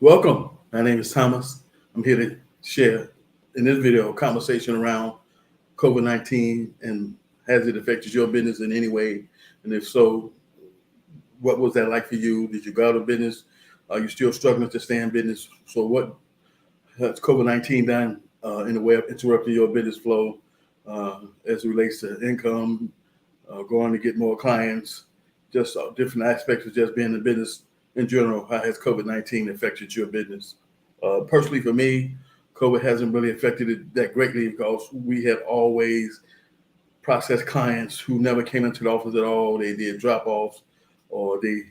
Welcome. My name is Thomas. I'm here to share in this video a conversation around COVID-19 and has it affected your business in any way? And if so, what was that like for you? Did you go out of business? Are you still struggling to stay in business? So what has COVID-19 done in the way of interrupting your business flow as it relates to income, going to get more clients, just different aspects of just being in business in general? How has COVID-19 affected your business? Personally, for me, COVID hasn't really affected it that greatly because we have always processed clients who never came into the office at all. They did drop offs or they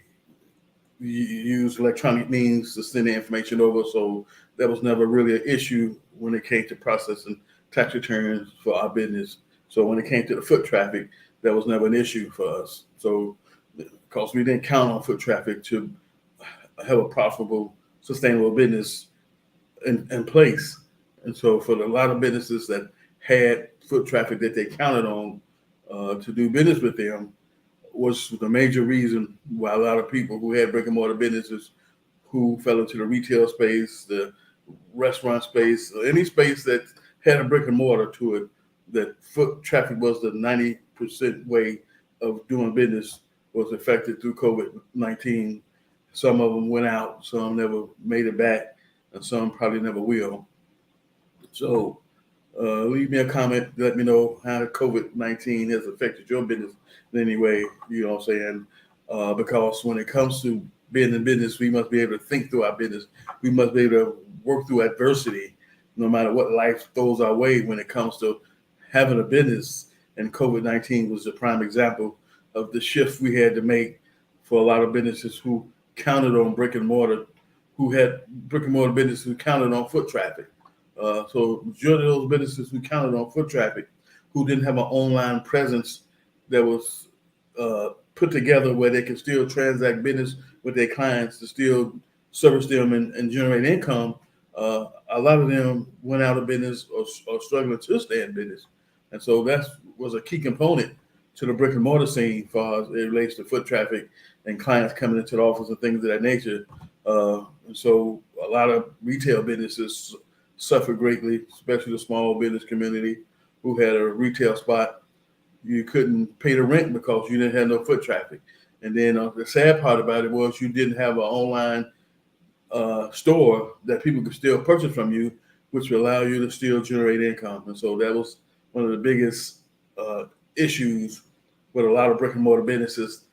use electronic means to send the information over. So that was never really an issue when it came to processing tax returns for our business. So when it came to the foot traffic, that was never an issue for us. So because we didn't count on foot traffic to have a profitable, sustainable business in place. And so for a lot of businesses that had foot traffic that they counted on to do business with them, was the major reason why a lot of people who had brick and mortar businesses who fell into the retail space, the restaurant space, or any space that had a brick and mortar to it, that foot traffic was the 90% way of doing business, was affected through COVID-19. Some of them went out, some never made it back, and some probably never will. So leave me a comment. Let me know how COVID-19 has affected your business in any way. You know what I'm saying? Because when it comes to being in business, we must be able to think through our business. We must be able to work through adversity, no matter what life throws our way when it comes to having a business. And COVID-19 was a prime example of the shift we had to make for a lot of businesses who counted on brick and mortar, who had brick and mortar businesses who counted on foot traffic. So majority of those businesses who counted on foot traffic, who didn't have an online presence that was put together where they could still transact business with their clients to still service them and generate income, a lot of them went out of business or struggling to stay in business. And so that was a key component to the brick and mortar scene as far as it relates to foot traffic and clients coming into the office and things of that nature. And so a lot of retail businesses suffered greatly, especially the small business community who had a retail spot. You couldn't pay the rent because you didn't have no foot traffic. And then the sad part about it was you didn't have an online store that people could still purchase from you, which would allow you to still generate income. And so that was one of the biggest issues with a lot of brick and mortar businesses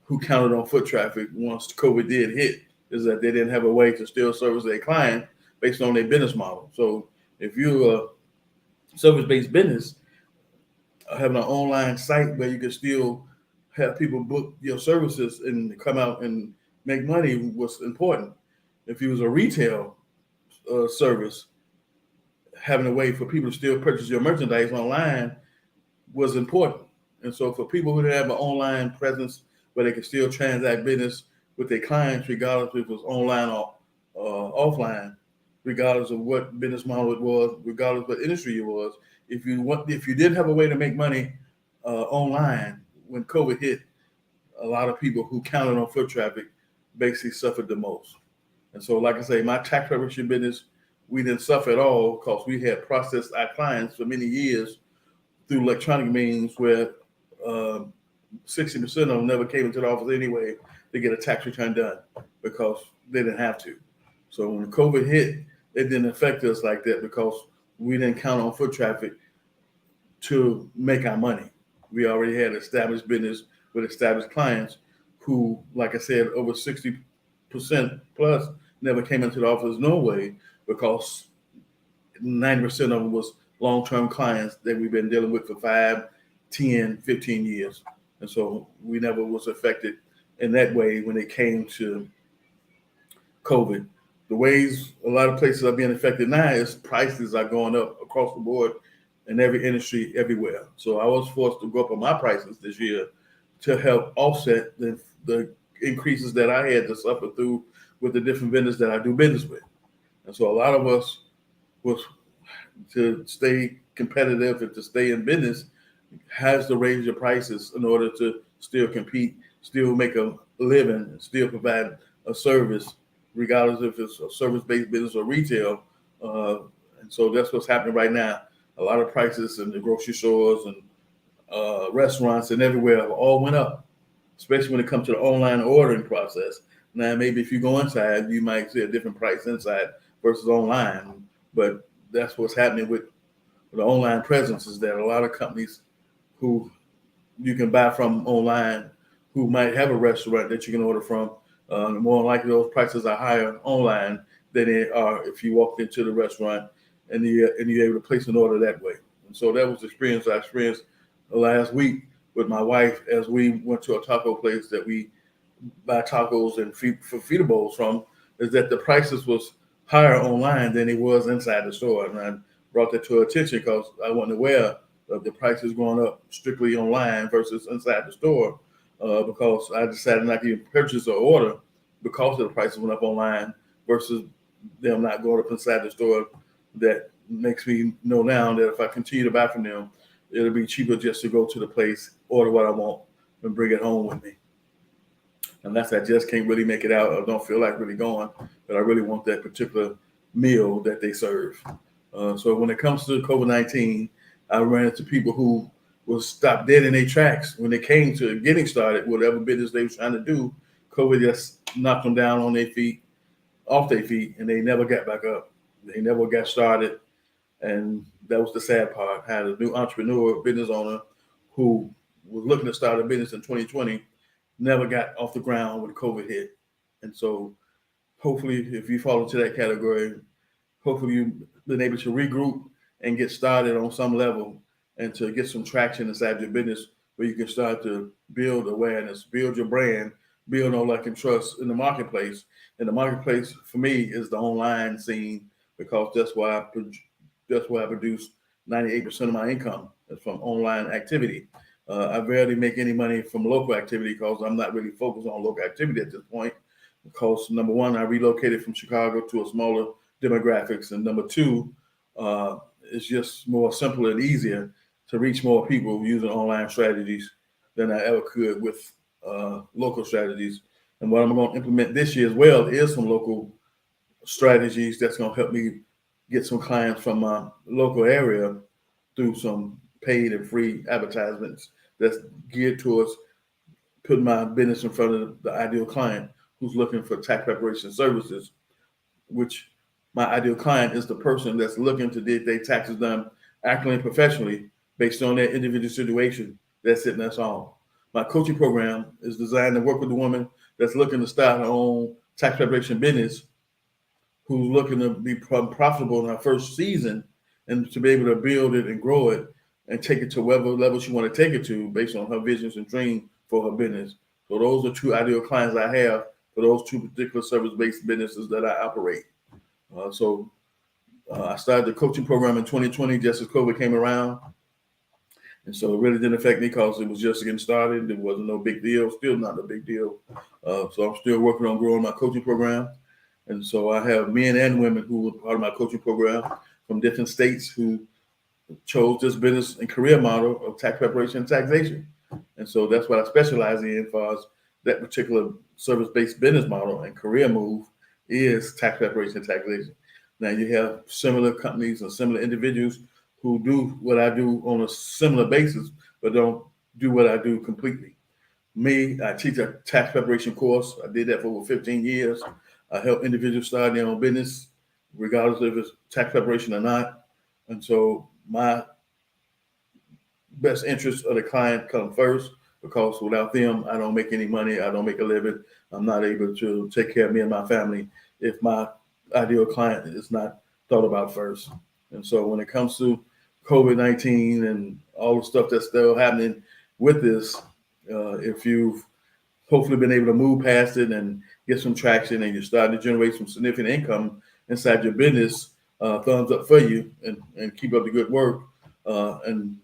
who counted on foot traffic once COVID did hit, is that they didn't have a way to still service their client based on their business model. So if you're a service-based business, having an online site where you can still have people book your services and come out and make money was important. If you was a retail service, having a way for people to still purchase your merchandise online was important. And so for people who didn't have an online presence where they could still transact business with their clients, regardless if it was online or offline, regardless of what business model it was, regardless of what industry it was, if you didn't have a way to make money online when COVID hit, a lot of people who counted on foot traffic basically suffered the most. And so, like I say, my tax preparation business, we didn't suffer at all because we had processed our clients for many years through electronic means where 60% of them never came into the office anyway to get a tax return done because they didn't have to. So when COVID hit, it didn't affect us like that because we didn't count on foot traffic to make our money. We already had established business with established clients who, like I said, over 60% plus never came into the office no way because 90% of them was long-term clients that we've been dealing with for 5, 10, 15 years. And so we never was affected in that way when it came to COVID. The ways a lot of places are being affected now is prices are going up across the board in every industry everywhere. So I was forced to go up on my prices this year to help offset the increases that I had to suffer through with the different vendors that I do business with. And so a lot of us was to stay competitive and to stay in business has to raise your prices in order to still compete, still make a living, still provide a service regardless if it's a service-based business or retail. And so that's what's happening right now. A lot of prices in the grocery stores and restaurants and everywhere have all went up, especially when it comes to the online ordering process. Now, maybe if you go inside, you might see a different price inside versus online, but that's what's happening with the online presence, is that a lot of companies who you can buy from online, who might have a restaurant that you can order from, more than likely those prices are higher online than they are if you walked into the restaurant and you're able to place an order that way. And so that was the experience I experienced last week with my wife as we went to a taco place that we buy tacos and fajita bowls from, is that the prices was higher online than it was inside the store. And I brought that to her attention because I wasn't aware of the prices going up strictly online versus inside the store, because I decided not to even purchase or order because of the prices went up online versus them not going up inside the store. That makes me know now that if I continue to buy from them, it'll be cheaper just to go to the place, order what I want, and bring it home with me. Unless I just can't really make it out or don't feel like really going, but I really want that particular meal that they serve. So when it comes to COVID-19, I ran into people who will stop dead in their tracks when they came to getting started, whatever business they were trying to do. COVID just knocked them down on their feet, off their feet, and they never got back up. They never got started. And that was the sad part. I had a new entrepreneur, business owner, who was looking to start a business in 2020, never got off the ground when COVID hit. And so hopefully, if you fall into that category, hopefully you've been able to regroup and get started on some level and to get some traction inside your business where you can start to build awareness, build your brand, build know, like, and trust in the marketplace. And the marketplace for me is the online scene, because that's where I produce 98% of my income is from online activity. I rarely make any money from local activity because I'm not really focused on local activity at this point. Because number one, I relocated from Chicago to a smaller demographics, and number two, it's just more simple and easier to reach more people using online strategies than I ever could with local strategies. And what I'm going to implement this year as well is some local strategies that's going to help me get some clients from my local area through some paid and free advertisements that's geared towards putting my business in front of the ideal client who's looking for tax preparation services, which my ideal client is the person that's looking to get their taxes done accurately and professionally based on their individual situation. That's it, and that's all. My coaching program is designed to work with the woman that's looking to start her own tax preparation business, who's looking to be profitable in her first season and to be able to build it and grow it and take it to whatever level she want to take it to based on her visions and dream for her business. So those are two ideal clients I have for those two particular service-based businesses that I operate. I started the coaching program in 2020 just as COVID came around. And so it really didn't affect me because it was just getting started. It wasn't no big deal, still not a big deal. So I'm still working on growing my coaching program. And so I have men and women who are part of my coaching program from different states who chose this business and career model of tax preparation and taxation. And so that's what I specialize in as far as that particular service-based business model and career move is tax preparation and taxation. Now you have similar companies and similar individuals who do what I do on a similar basis, but don't do what I do completely. Me, I teach a tax preparation course. I did that for over 15 years. I help individuals start their own business, regardless if it's tax preparation or not. And so my best interest of the client come first, because without them, I don't make any money. I don't make a living. I'm not able to take care of me and my family if my ideal client is not thought about first. And so when it comes to COVID-19 and all the stuff that's still happening with this, if you've hopefully been able to move past it and get some traction and you're starting to generate some significant income inside your business, thumbs up for you, and keep up the good work, and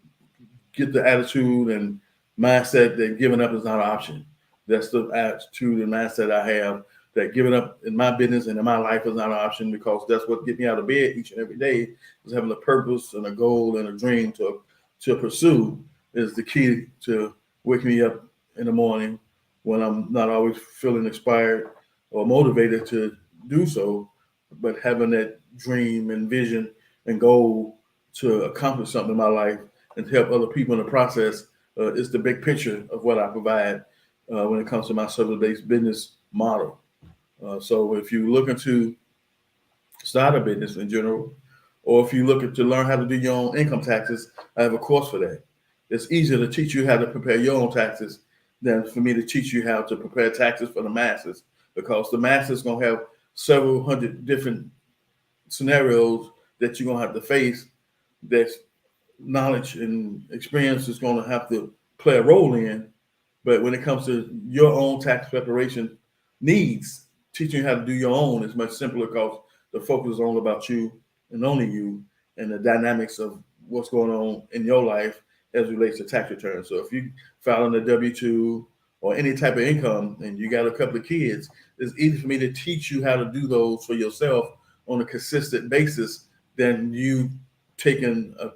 get the attitude and mindset that giving up is not an option. That's the attitude and mindset I have, that giving up in my business and in my life is not an option, because that's what gets me out of bed each and every day, is having a purpose and a goal and a dream to pursue is the key to waking me up in the morning when I'm not always feeling inspired or motivated to do so, but having that dream and vision and goal to accomplish something in my life and to help other people in the process is the big picture of what I provide when it comes to my service-based business model. So if you're looking to start a business in general, or if you're looking to learn how to do your own income taxes, I have a course for that. It's easier to teach you how to prepare your own taxes than for me to teach you how to prepare taxes for the masses, because the masses gonna have several hundred different scenarios that you're gonna have to face. That knowledge and experience is gonna have to play a role in. But when it comes to your own tax preparation needs, teaching you how to do your own is much simpler because the focus is all about you and only you and the dynamics of what's going on in your life as it relates to tax returns. So if you file on a W-2 or any type of income and you got a couple of kids, it's easy for me to teach you how to do those for yourself on a consistent basis than you taking a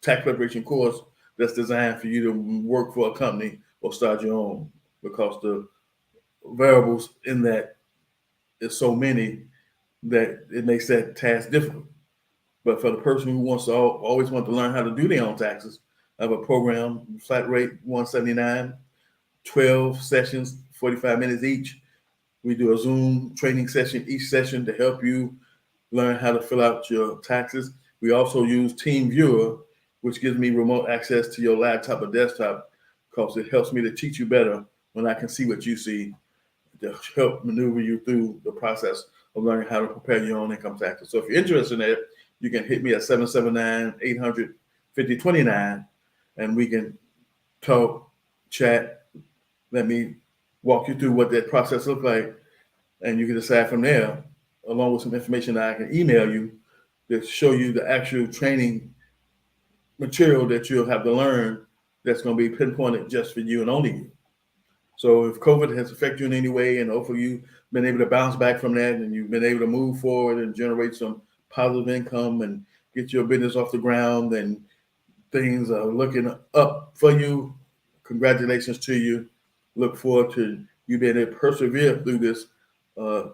tax preparation course that's designed for you to work for a company or start your own, because the variables in that is so many that it makes that task difficult. But for the person who wants to always want to learn how to do their own taxes, I have a program, flat rate 179, 12 sessions, 45 minutes each. We do a Zoom training session each session to help you learn how to fill out your taxes. We also use Team Viewer, which gives me remote access to your laptop or desktop, because it helps me to teach you better when I can see what you see, to help maneuver you through the process of learning how to prepare your own income taxes. So if you're interested in it, you can hit me at 779-800-5029, and we can talk, chat, let me walk you through what that process looks like, and you can decide from there, along with some information that I can email you to show you the actual training material that you'll have to learn that's going to be pinpointed just for you and only you. So if COVID has affected you in any way, and hopefully you've been able to bounce back from that and you've been able to move forward and generate some positive income and get your business off the ground and things are looking up for you, congratulations to you. Look forward to you being able to persevere through this uh,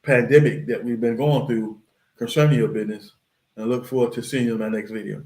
pandemic that we've been going through concerning your business, and look forward to seeing you in my next video.